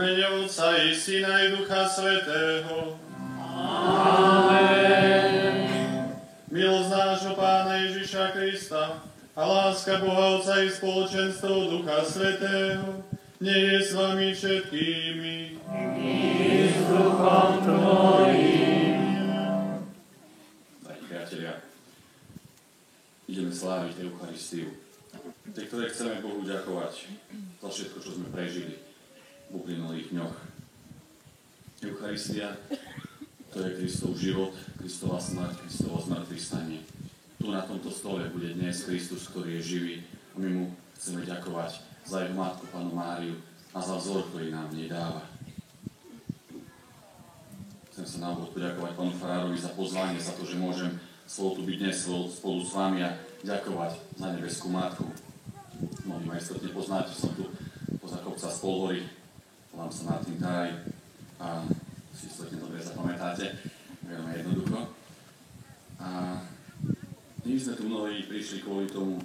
mene Otca i Syna i Ducha Svätého. Amen. Milosť nášho Pána Ježiša Krista a láska Boha Otca i spoločenstvo Ducha Svätého nech je s vami všetkými. I s duchom tvojím. Drahí priatelia, ideme sláviť Eucharistiu, tej, ktorej chceme Bohu ďakovať za všetko, čo sme prežili v uplynulých dňoch. Eucharistia, to je Kristov život, Kristova smrť, Kristovo zmŕtvychvstanie. Tu na tomto stole bude dnes Kristus, ktorý je živý, a my mu chceme ďakovať za jeho matku, Pannu Máriu, a za vzor, ktorý nám v nej dáva. Chcem sa na úvod poďakovať pánu farárovi za pozvanie, za to, že môžem spolu tu byť dnes spolu s vami a ďakovať za nebeskú matku. Mnohí ma istotne poznáte, som tu poza kopca z Polhory, volám sa Martin Taraj a si istotne dobre zapamätáte, veľmi jednoducho. A my sme tu mnohí prišli kvôli tomu,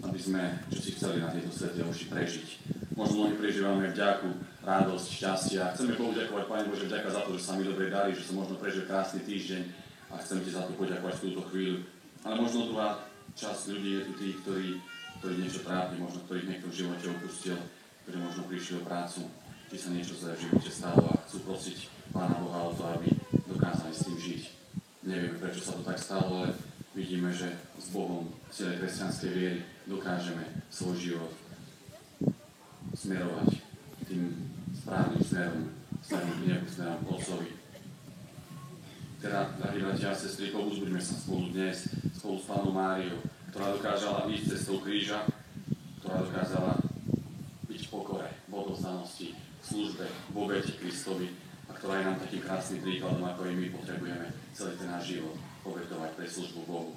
aby sme čo si chceli na tieto sväté omši prežiť. Možno mnohí prežívame vďaku, radosť, šťastie a chceme Bohu ďakovať, Pane Bože, vďaka za to, že sa mi dobre darí, že som možno prežil krásny týždeň a chcem Ti za to poďakovať v túto chvíľu. Ale možno druhá časť ľudí je tu tí, ktorí niečo trápi, možno ktorých niekto v živote opustil, ktorí možno prišli o prácu, či sa niečo zlé v živote stalo a chcú prosiť Pána Boha o to, aby dokázali s tým žiť. Nevieme, prečo sa to tak stalo, ale vidíme, že s Bohom v celej kresťanskej viery dokážeme svoj život smerovať tým správnym smerom k nebu, smerom k Otcovi. Teda, drahí bratia a sestry, povzbuďme sa spolu dnes, spolu s Pannou Máriou, ktorá dokázala ísť cestou kríža, ktorá dokázala byť v pokore, v odovzdanosti, v službe, v obete Kristovi a ktorá je nám takým krásnym príkladom, ako i my potrebujeme celý ten náš život obetovať pre službu Bohu.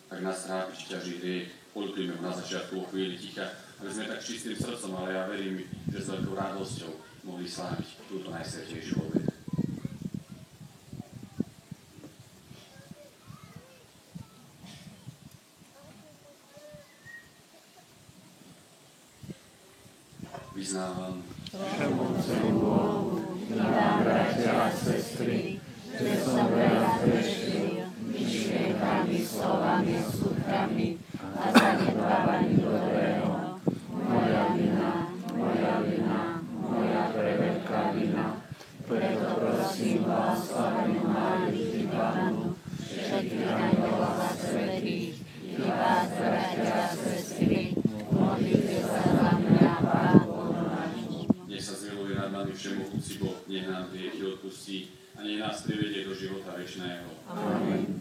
Ak nás trápi, či ťaží hriech, poľutujme ho na začiatku o chvíli ticha, aby sme tak čistým srdcom, ale ja verím, že s veľkou radosťou mohli sláviť túto najsvätejšiu obetu. Vyznávam, že mocnému Bohu, vám, bratia a sestry, že som veľa zhrešil, myšlienkami, slovami, skutkami a zanedbávaním dobrého. Moja preveľká vina. Preto prosím vás, slavenú Máriu, Ty Pannu, všetkých anjelov a svätých, i vás, bratia a sestry, modlite sa za mňa, Pán Boh náš. nech sa zmiluje nad nami všemohúci Boh, nech nám hriechy odpustí a nech nás privedie do života večného. Amen.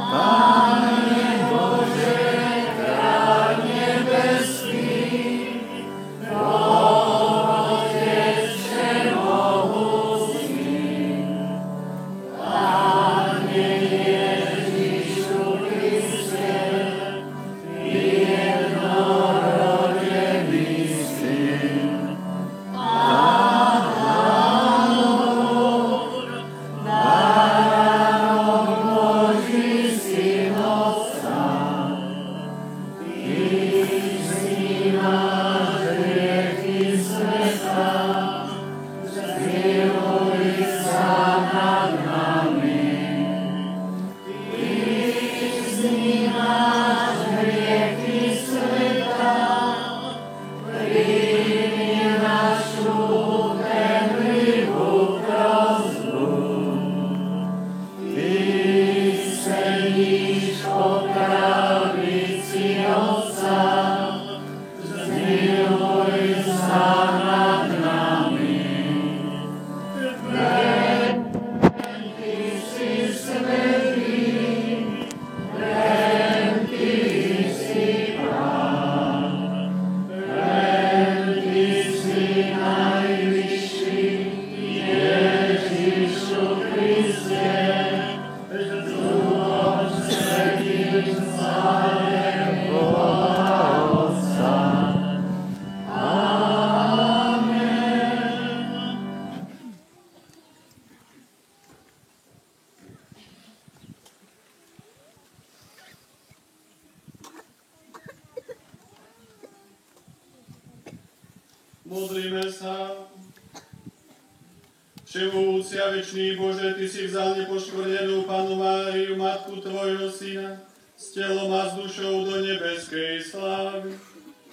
Pane Modlíme sa. Všemovúci a večný Bože, Ty si vzal nepoškvrnenú Pannu Máriu, matku Tvojho Syna, s telom a s dušou do nebeskej slávy.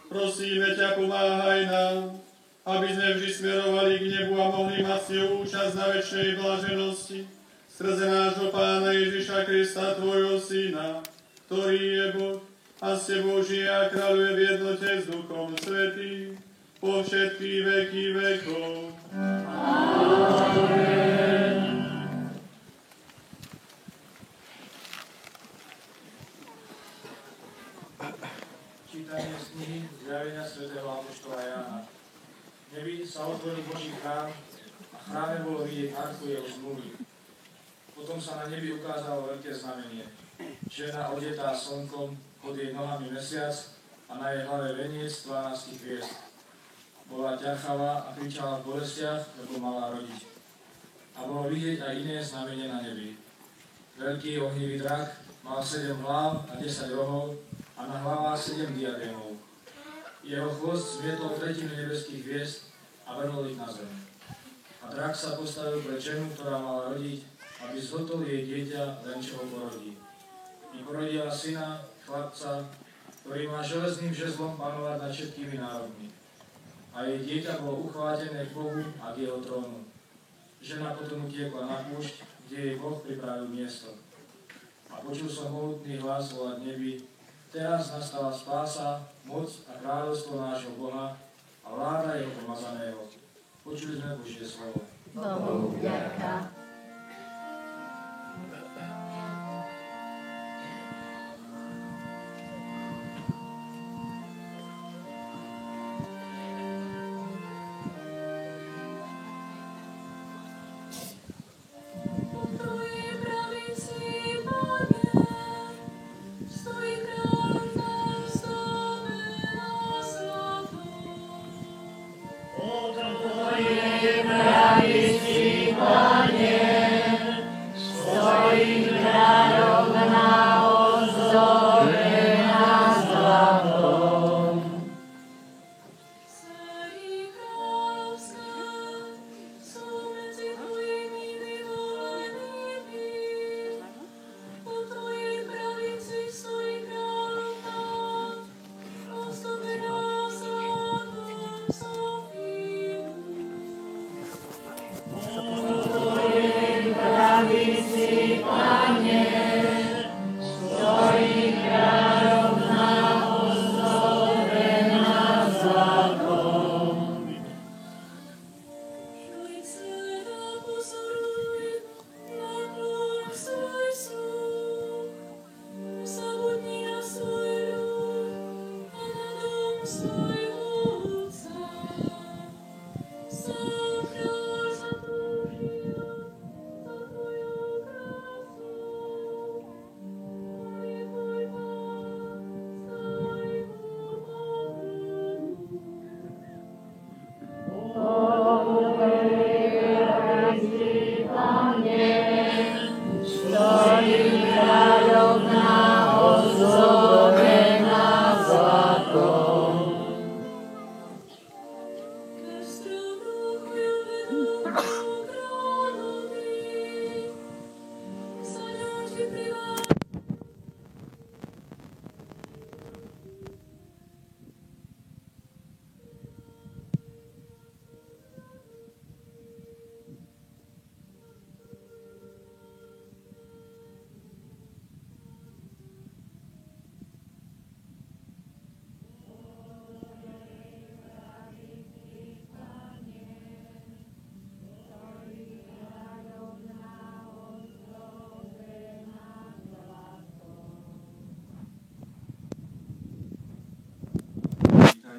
Prosíme ťa, pomáhaj nám, aby sme vždy smerovali k nebu a mohli mať s ňou účasť na večnej blaženosti, skrze nášho Pána Ježiša Krista, Tvojho Syna, ktorý je Boh a s Tebou žije a kráľuje v jednote s Duchom Svätým po všetky veky vekov. Amen. Čítanie z knihy Zjavenia svätého apoštola Jána. V nebi sa otvoril Boží chrám a v chráme bolo vidieť archu jeho zmluvy. Potom sa na nebi ukázalo veľké znamenie. Žena odetá slnkom, pod jej nohami mesiac a na jej hlave veniec 12 hviezd. Bola ťarchavá a kričala v bolestiach, lebo mala rodiť. A bolo vidieť aj iné znamenie na nebi. Veľký ohnivý drak mal 7 hlav a 10 rohov a na hlavách 7 diadémov. Jeho chvost zmietol tretinu nebeských hviezd a vrhol ich na zem. A drak sa postavil pred ženu, ktorá mala rodiť, aby zhltol jej dieťa, len čo ho porodí. I porodila syna, chlapca, ktorý má železným žezlom panovať nad všetkými národmi. A jej dieťa bolo uchvátené k Bohu a k jeho trónu. Žena potom utiekla na púšť, kde jej Boh pripravil miesto. A počul som mohutný hlas volať nebi: Teraz nastala spása, moc a kráľovstvo nášho Boha a vláda jeho pomazaného. Počuli sme Božie slovo. Bohu vďaka.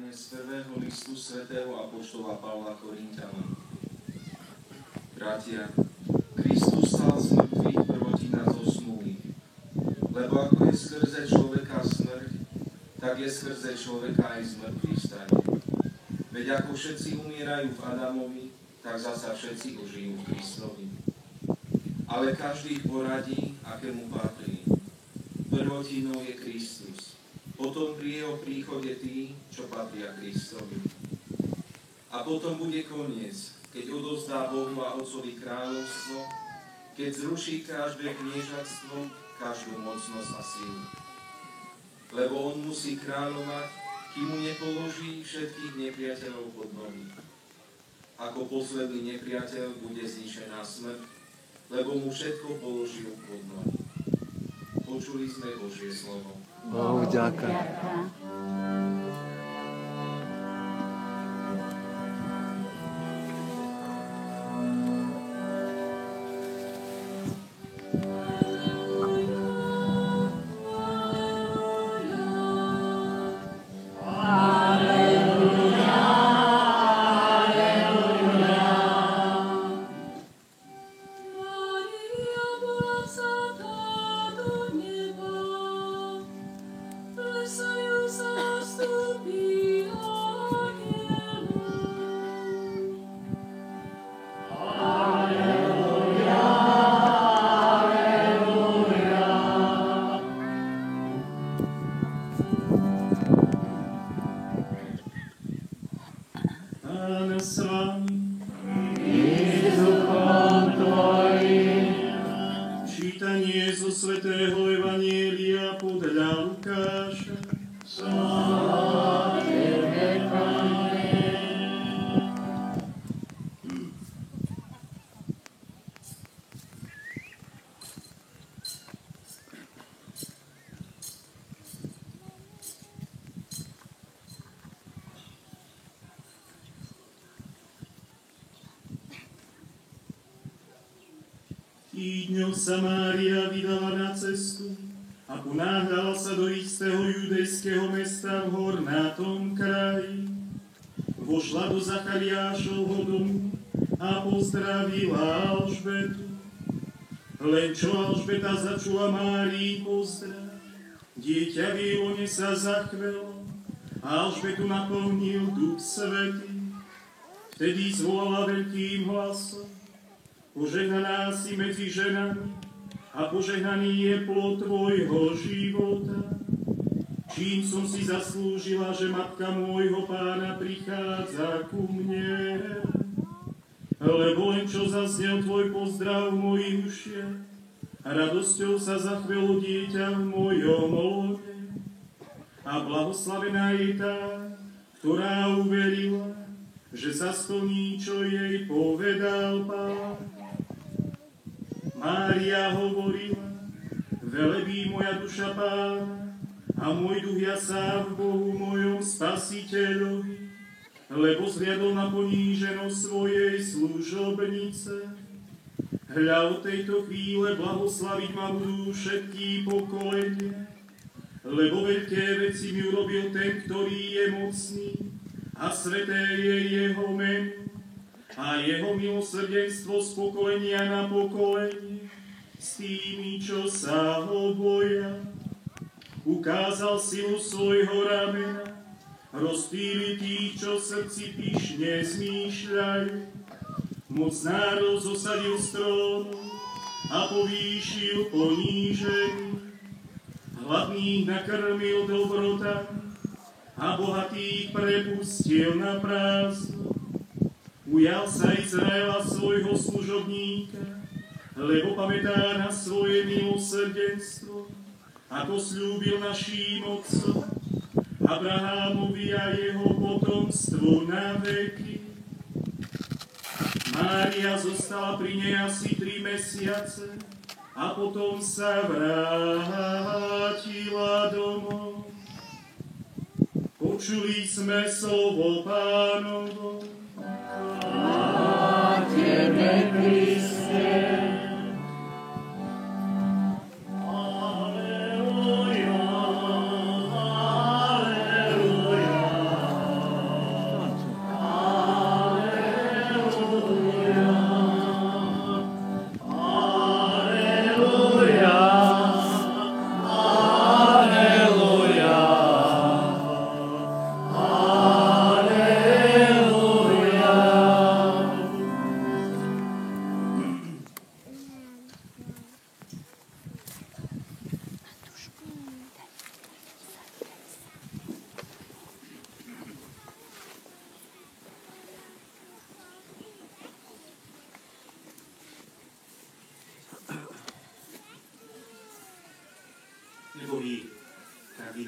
Z prvého listu svätého apoštola Pavla Korinťanom. Bratia, Kristus stal z mŕtvych prvotina zo zmluvy. Lebo ako je skrze človeka smrť, tak je skrze človeka aj zmrtvých stane. Veď ako všetci umierajú v Adamovi, tak zasa všetci ožijú v Kristovi. Ale každý poradí, akému patrí. Prvotinou je Kristus. Potom pri jeho príchode tí, čo patria Kristovi. A potom bude koniec, keď odovzdá Bohu a Otcovi kráľovstvo, keď zruší každé kniežatstvo, každú mocnosť a silu. Lebo on musí kráľovať, kým mu nepoloží všetkých nepriateľov pod nohy. Ako posledný nepriateľ bude zničená smrť, lebo mu všetko položil pod nohy. Počuli sme Božie slovo. Bohu vďaka. Týdňou sa Mária vydala na cestu a ponáhľala sa do istého judejského mesta v hornátom kraji. Vošla do Zachariášovho domu a pozdravila Alžbetu. Len čo Alžbeta začula Márii pozdrav, dieťa v jej lone sa zachvelo a Alžbetu naplnil Duch Svätý. Vtedy zvolala veľkým hlasom: Požehnaná si medzi ženami a požehnaný je plod tvojho života. Čím som si zaslúžila, že matka môjho Pána prichádza ku mne? Lebo len čo zaznel tvoj pozdrav v mojich ušiach, radosťou sa zachvelo dieťa v mojom lone. A blahoslavená je tá, ktorá uverila, že sa splní, čo jej povedal Pán. Mária hovorila: velebí moja duša Pána a môj duch jasá v Bohu mojom Spasiteľovi, lebo zhliadol na poníženosť svojej služobnice. Hľa od tejto chvíle blahoslaviť ma budú všetky pokolenia, lebo veľké veci mi urobil ten, ktorý je mocný, a sveté je jeho meno. A jeho milosrdenstvo z pokolenia na pokolenie s tými, čo sa ho boja. Ukázal silu svojho ramena, rozptýli tých, čo v srdci pyšne zmýšľajú. Moc národ zosadil z trónu a povýšil ponížených. Hladných nakrmil dobrotami a bohatých prepustil na prázdno. Ujal sa Izraela svojho služobníka, lebo pamätá na svoje milosrdenstvo, ako sľúbil naším otcom, Abrahámovi a jeho potomstvu na veky. Mária zostala pri nej asi 3 mesiace a potom sa vrátila domov. Počuli sme slovo Pánovo. A Tebe, Kriste. Alleluia.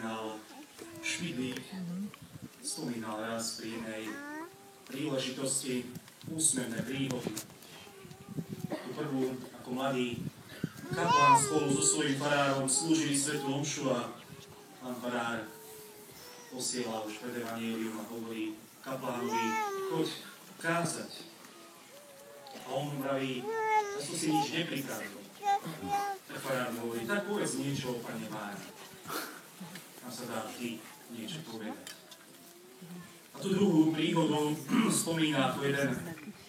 kardinál Špidlík spomínal raz pri inej príležitosti úsmevné príhody. Tu prvú, ako mladý kaplán spolu so svojím farárom slúžili svätú omšu a pán farár posielal už pred evanjelium a hovorí kaplánovi, choď kázať. A on mu vraví, ja som si nič nepripravil. Tak farár mu hovorí, tak povedz niečo o Pane Márii. Tam sa dá ty niečo povedať. A tú druhú príhodu spomína tu jeden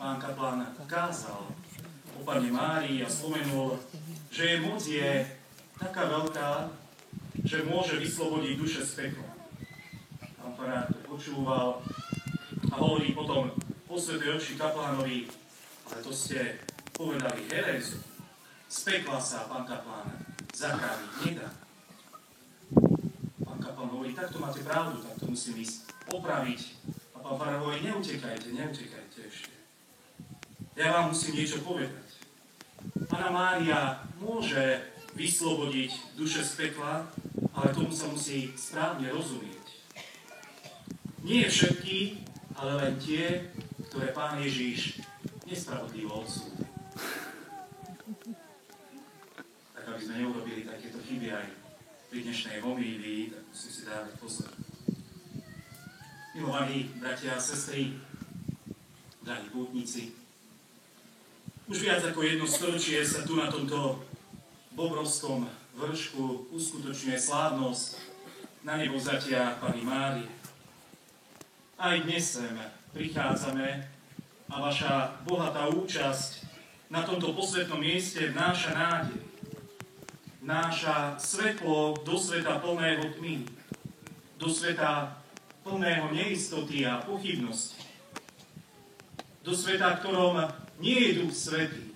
pán kaplán kázal o Pane Márii a spomenul, že jej moc je taká veľká, že môže vyslobodiť duše z pekla. Pán farár to počúval a hovorí potom po svätej omši kaplánovi, ale to ste povedali herézu. Z pekla sa, pán kaplán, zachrániť nedá. Pán kaplán hovorí, takto máte pravdu, tak to musím ísť opraviť. A pán farár hovorí, neutekajte ešte. Ja vám musím niečo povedať. Panna Mária môže vyslobodiť duše z pekla, ale tomu sa musí správne rozumieť. Nie všetky, ale len tie, ktoré Pán Ježiš nespravodlivo odsúdil. Tak aby sme neurobili takéto chyby aj pri dnešnej homílii, tak musím si dávať pozor. Milovaní bratia a sestry, drahí pútnici, už viac ako jedno storočie sa tu na tomto Bobrovskom vršku uskutočňuje slávnosť na nebovzatia Panny Márie. Aj dnes sem prichádzame a vaša bohatá účasť na tomto posvätnom mieste vnáša nádej. Vnáša svetlo do sveta plného tmy, do sveta plného neistoty a pochybnosti. Do sveta, v ktorom nie je Duch Svätý,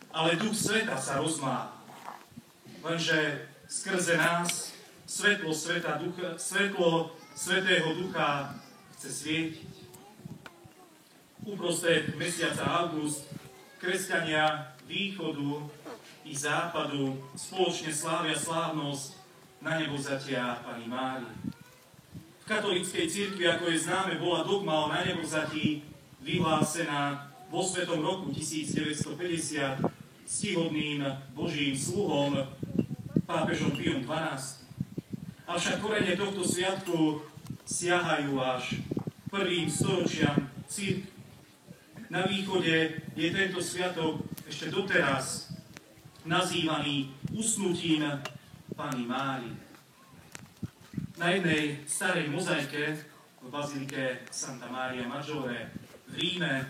ale Duch sveta sa rozmáha. Lenže skrze nás svetlo Svätého Ducha chce svietiť. Uprostred mesiaca august kresťania východu i západu spoločne slávia slávnosť na nebovzatia Panny Márie. V katolíckej cirkvi, ako je známe, bola dogma o nanebovzatí vyhlásená vo svetom roku 1950 ctihodným Božím sluhom pápežom Piom XII. Avšak korene tohto sviatku siahajú až prvým storočiam cirkvi. Na východe je tento sviatok ešte doteraz nazývaný usnutím Panny Márie. Na jednej starej mozaike v bazilike Santa Maria Maggiore v Ríme,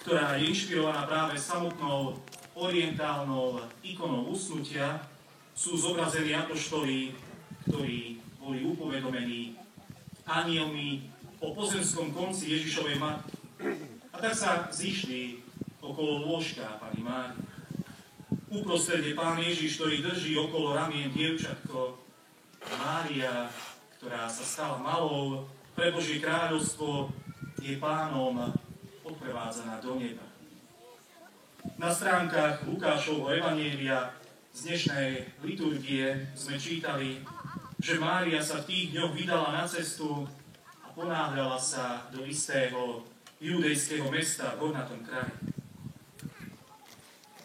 ktorá je inšpirovaná práve samotnou orientálnou ikonou usnutia, sú zobrazení apoštoli, ktorí boli upovedomení anjelmi o pozemskom konci Ježišovej matky. A tak sa zišli okolo lôžka Panny Márie. Uprostred je Pán Ježiš, ktorý drží okolo ramien dievčatko Mária, ktorá sa stala malou pre Božie kráľovstvo, je Pánom odprevádzaná do neba. Na stránkach Lukášovho evanjelia z dnešnej liturgie sme čítali, že Mária sa v tých dňoch vydala na cestu a ponáhľala sa do istého judejského mesta v hornatom kraji.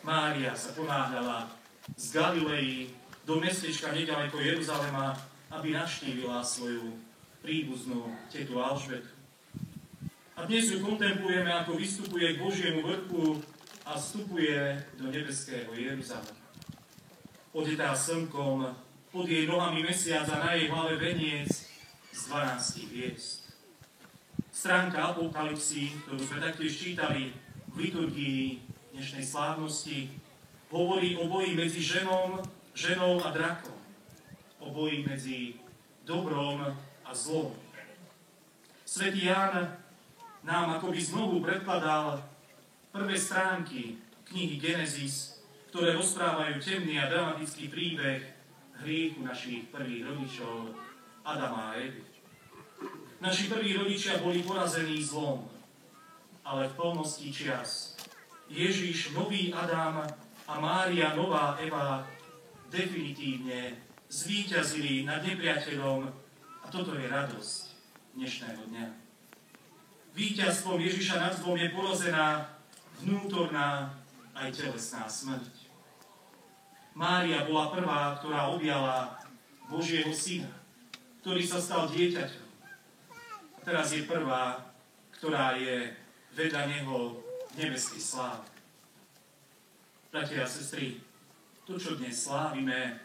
Mária sa ponáhľala z Galilei do mestečka nedaleko Jeruzalema, aby navštívila svoju príbuznú tetu Alžbetu. A dnes ju kontemplujeme, ako vystupuje k Božiemu vrchu a vstupuje do nebeského Jeruzalema. Odetá slnkom, pod jej nohami mesiac a na jej hlave veniec z 12 hviezd. Stránka Apokalypsy, ktorú sme taktiež čítali v liturgii dnešnej slávnosti, hovorí o boji medzi ženou a drakom. O boji medzi dobrom a zlom. Svätý Ján nám akoby znovu predkladal prvé stránky knihy Genesis, ktoré rozprávajú temný a dramatický príbeh hriechu našich prvých rodičov Adama a Evy. Naši prví rodičia boli porazení zlom, ale v plnosti čias Ježiš, nový Adam a Mária, nová Eva definitívne zvíťazili nad nepriateľom a toto je radosť dnešného dňa. Víťazstvom Ježiša nad zlom je porozená vnútorná aj telesná smrť. Mária bola prvá, ktorá objala Božieho syna, ktorý sa stal dieťaťom. A teraz je prvá, ktorá je vedľa neho v nebeskej sláve. Bratia a sestry, to, čo dnes slávime,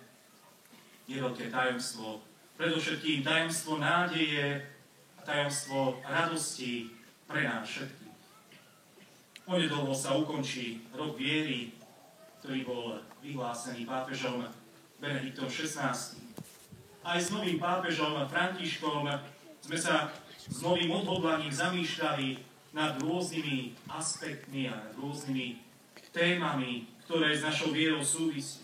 je veľké tajomstvo. Predovšetkým tajomstvo nádeje a tajomstvo radosti pre nás všetkých. Onedlho sa ukončí rok viery, ktorý bol vyhlásený pápežom Benediktom XVI. Aj s novým pápežom Františkom sme sa s novým odhodlaním zamýšľali nad rôznymi aspektmi a nad rôznymi témami, ktoré s našou vierou súvisí.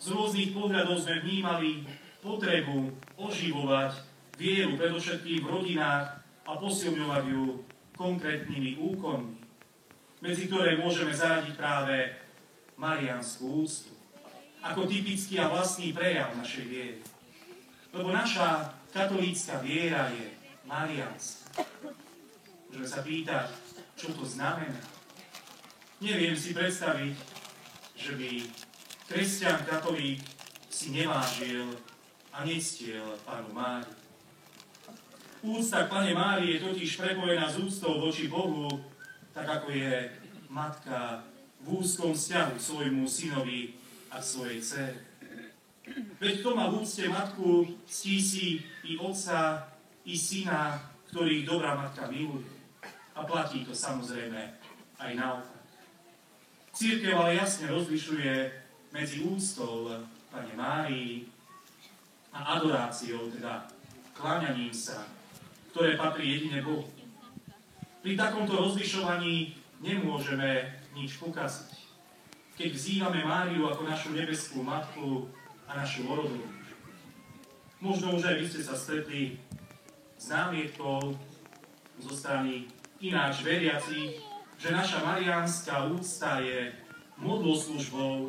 Z rôznych pohľadov sme vnímali potrebu oživovať vieru, predovšetkým v rodinách a posilňovať ju konkrétnymi úkonmi, medzi ktoré môžeme zaradiť práve mariánsku úctu, ako typický a vlastný prejav našej viery. Lebo naša katolícka viera je mariánska. Môžeme sa pýtať, čo to znamená. Neviem si predstaviť, že by kresťan katolík si nevážil a nectiel Pannu Máriu. Úcta k Panne Márii je totiž prepojená s úctou voči Bohu, tak ako je matka v úzkom vzťahu k svojmu synovi a k svojej dcére. Veď kto má v úcte matku, ctí si i otca, i syna, ktorých dobrá matka miluje. A platí to samozrejme aj naopak. Cirkev ale jasne rozlišuje medzi úctou Panne Márii a adoráciou, teda kláňaním sa, ktoré patrí jedine Bohu. Pri takomto rozlišovaní nemôžeme nič pokaziť. Keď vzývame Máriu ako našu nebeskú matku a našu orodovú. Možno už aj vy ste sa stretli s námietkou zo strany ináč veriacich, že naša mariánska úcta je modloslužbou,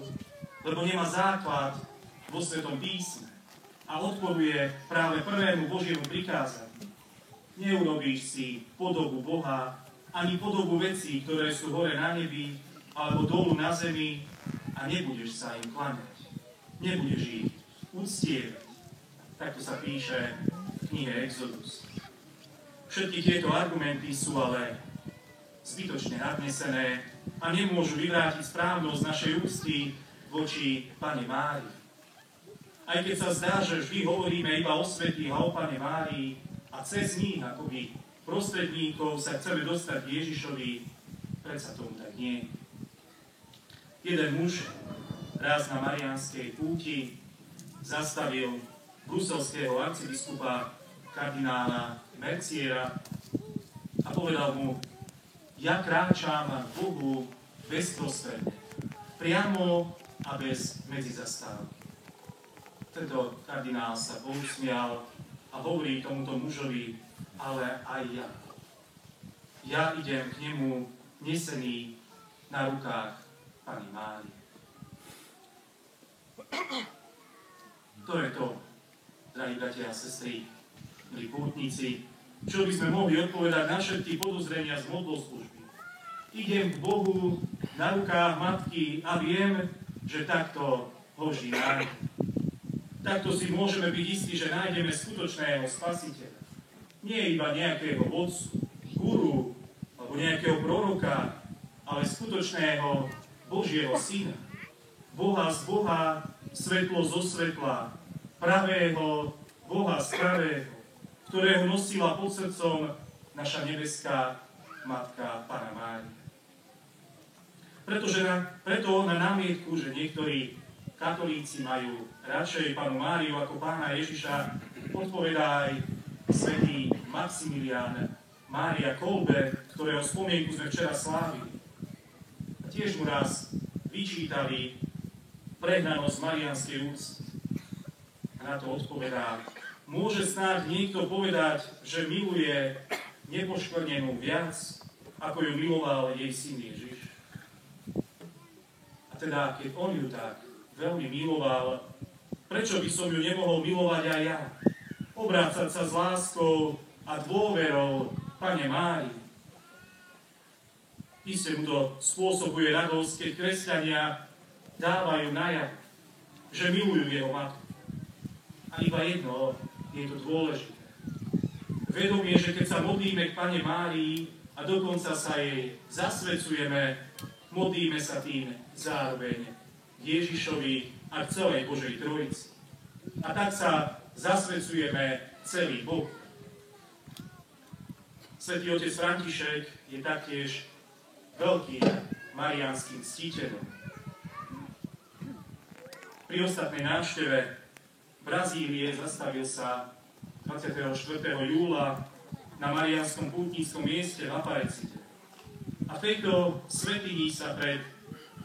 lebo nemá základ vo Svetom písme a odporuje práve prvému Božiemu prikázaniu. Neurobíš si podobu Boha, ani podobu vecí, ktoré sú hore na nebi, alebo dolu na zemi a nebudeš sa im kláňať. Nebudeš ich uctievať. Takto sa píše v knihe Exodus. Všetky tieto argumenty sú ale zbytočne nadnesené a nemôžu vyvrátiť správnosť našej úcty voči Panne Márii. Aj keď sa zdá, že vždy hovoríme iba o svätých a o Panne Márii a cez nich, akoby prostredníkov, sa chceme dostať k Ježišovi, predsa tomu tak nie. Jeden muž raz na mariánskej púti zastavil bruselského arcibiskupa kardinála Merciera a povedal mu: ja kráčam k Bohu bezprostredne, priamo a bez medzizastávky. Tento kardinál sa pousmial a hovorí tomuto mužovi: ale aj ja. Ja idem k nemu nesený na rukách Panny Márie. To je to, drahí bratia a sestry, milí pútnici, čo by sme mohli odpovedať na všetky podozrenia z modloslužby. Idem k Bohu na rukách matky a viem, že takto ho vždy nájdem. Takto si môžeme byť istí, že nájdeme skutočného spasiteľa. Nie iba nejakého vodcu, guru alebo nejakého proroka, ale skutočného Božieho syna. Boha z Boha, svetlo zo svetla, pravého Boha z pravého, ktorého nosila pod srdcom naša nebeská matka Panna Mária. Preto na námietku, že niektorí katolíci majú radšej Pannu Máriu ako Pána Ježiša, odpovedá aj svätý Maximilián Mária Kolbe, ktorého spomienku sme včera slávili. A tiež mu raz vyčítali prehnanosť mariánskej úcty. A na to odpovedá: môže snáď niekto povedať, že miluje nepoškvrnenú viac, ako ju miloval jej syn Ježiš? A teda, keď on ju tak veľmi miloval, Prečo by som ju nemohol milovať aj ja? Obrácať sa s láskou a dôverou Pane Márii. Iste mu to spôsobuje radosť, keď kresťania dávajú najavo, že milujú jeho matku. A iba jedno je to dôležité. Vedomie, že keď sa modlíme k Pane Márii a dokonca sa jej zasvecujeme, modlíme sa tým zároveň Ježišovi a k celej Božej Trojici. A tak sa zasvecujeme celý Boh. Svätý otec František je taktiež veľkým mariánskym ctiteľom. Pri ostatnej návšteve Brazílie zastavil sa 24. júla na mariánskom pútnickom mieste v Aparecide. A v tejto svätyni sa pred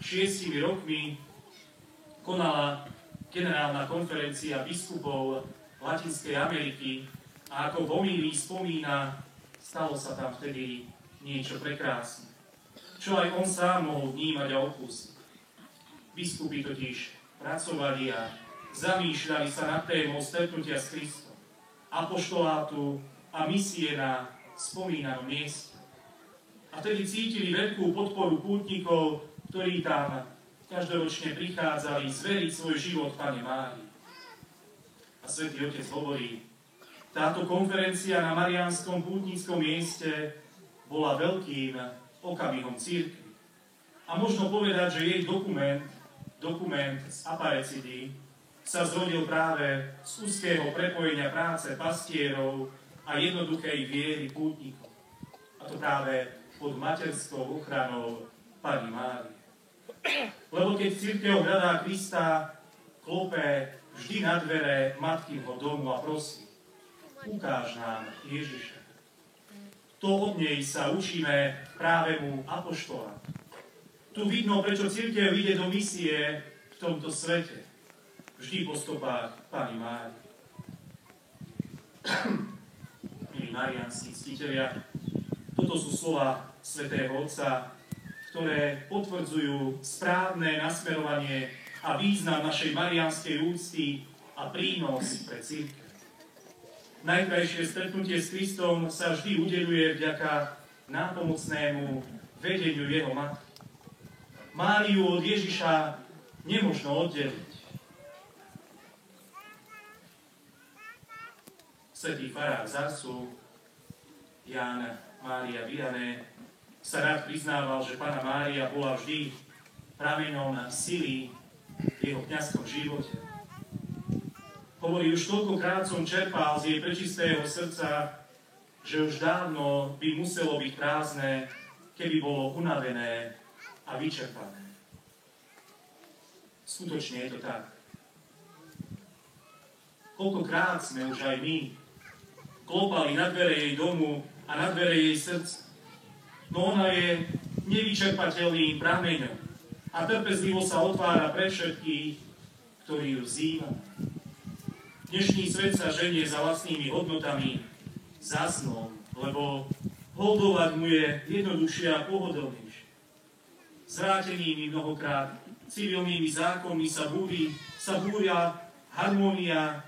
6 rokmi konala generálna konferencia biskupov Latinskej Ameriky a ako v homílii spomína, stalo sa tam vtedy niečo prekrásne, čo aj on sám mohol vnímať a okúsiť. Biskupy totiž pracovali a zamýšľali sa nad témou stretnutia s Kristom, apoštolátu a misie na spomínanom mieste. A vtedy cítili veľkú podporu pútnikov, ktorí tam každoročne prichádzali zveriť svoj život Pane Márii. A Svätý Otec hovorí, táto konferencia na mariánskom pútnickom mieste bola veľkým okamihom cirkvi. A možno povedať, že jej dokument z Aparecidy sa zrodil práve z úzkého prepojenia práce pastierov a jednoduchej viery pútnikov. A to práve pod materskou ochranou Panny Márie. Lebo keď cirkev hľadá Krista, klope vždy na dvere matkinho domu a prosí, ukáž nám Ježiša. To od nej sa učíme práve mu apoštola. Tu vidno, prečo cirkev ide do misie v tomto svete. Vždy po stopách Panny Márie. Milí mariánski ctitelia, toto sú slova svätého Otca, ktoré potvrdzujú správne nasmerovanie a význam našej mariánskej úcty a prínos pre cirkev. Najkrajšie stretnutie s Kristom sa vždy udeľuje vďaka nápomocnému vedeniu jeho matky. Máriu od Ježiša nemožno oddeliť. Svätý farár z Arsu, Ján Mária Vianney, sa rád priznával, že Panna Mária bola vždy prameňom sily v jeho kňazskom živote. Hovorí, už toľkokrát som čerpal z jej prečistého srdca, že už dávno by muselo byť prázdne, keby bolo unavené a vyčerpané. Skutočne je to tak. Koľkokrát sme už aj my klopali na dvere jej domu a na dvere jej srdca. No ona je nevyčerpateľným prameňom a trpezlivo sa otvára pre všetkých, ktorí ju vzývajú. Dnešný svet sa ženie za vlastnými hodnotami, za snom, lebo holdovať mu je jednoduchšie a pohodlnejšie. Zvrátenými mnohokrát civilnými zákonmi sa búria harmónia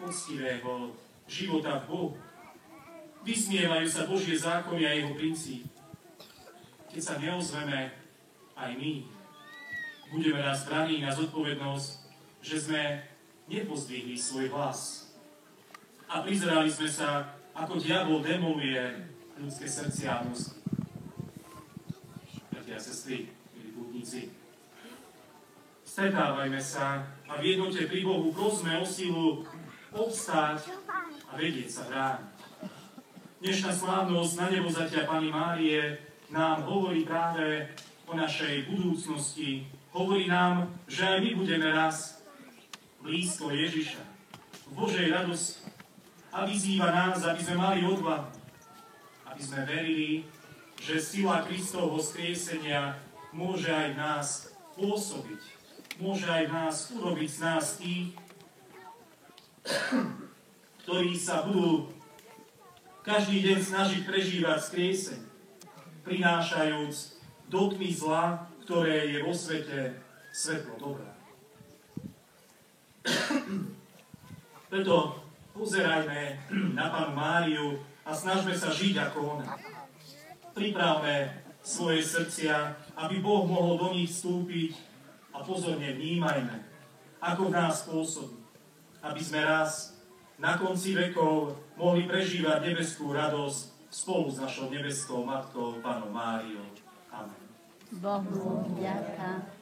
poctivého života v Bohu. Vysmievajú sa Božie zákony a jeho princíp. Keď sa neozveme aj my, budeme nás braní na zodpovednosť, že sme nepozdvihli svoj hlas. A prizerali sme sa, ako diabol demoluje ľudské srdcia a mozgy. Bratia a sestry, milí pútnici, stretávajme sa a v jednote pri Bohu prosme o silu obstáť a vedieť sa brániť. Dnešná slávnosť na nebovzatia Panny Márie nám hovorí práve o našej budúcnosti. Hovorí nám, že aj my budeme raz blízko Ježiša, v Božej radosti, a vyzýva nás, aby sme mali odvahu, aby sme verili, že sila Kristovho vzkriesenia môže aj v nás pôsobiť, môže aj v nás urobiť z nás tých, ktorí sa budú každý deň snažiť prežívať vzkriesenie, prinášajúc do tmy zla, ktoré je vo svete svetlo dobrá. Preto pozerajme na Pannu Máriu a snažme sa žiť ako ona. Pripravme svoje srdcia, aby Boh mohol do nich vstúpiť a pozorne vnímajme, ako v nás pôsobí, aby sme raz na konci vekov mohli prežívať nebeskú radosť spolu s našou nebeskou Matkou, Pannou Máriou. Amen. Bohu vďaka.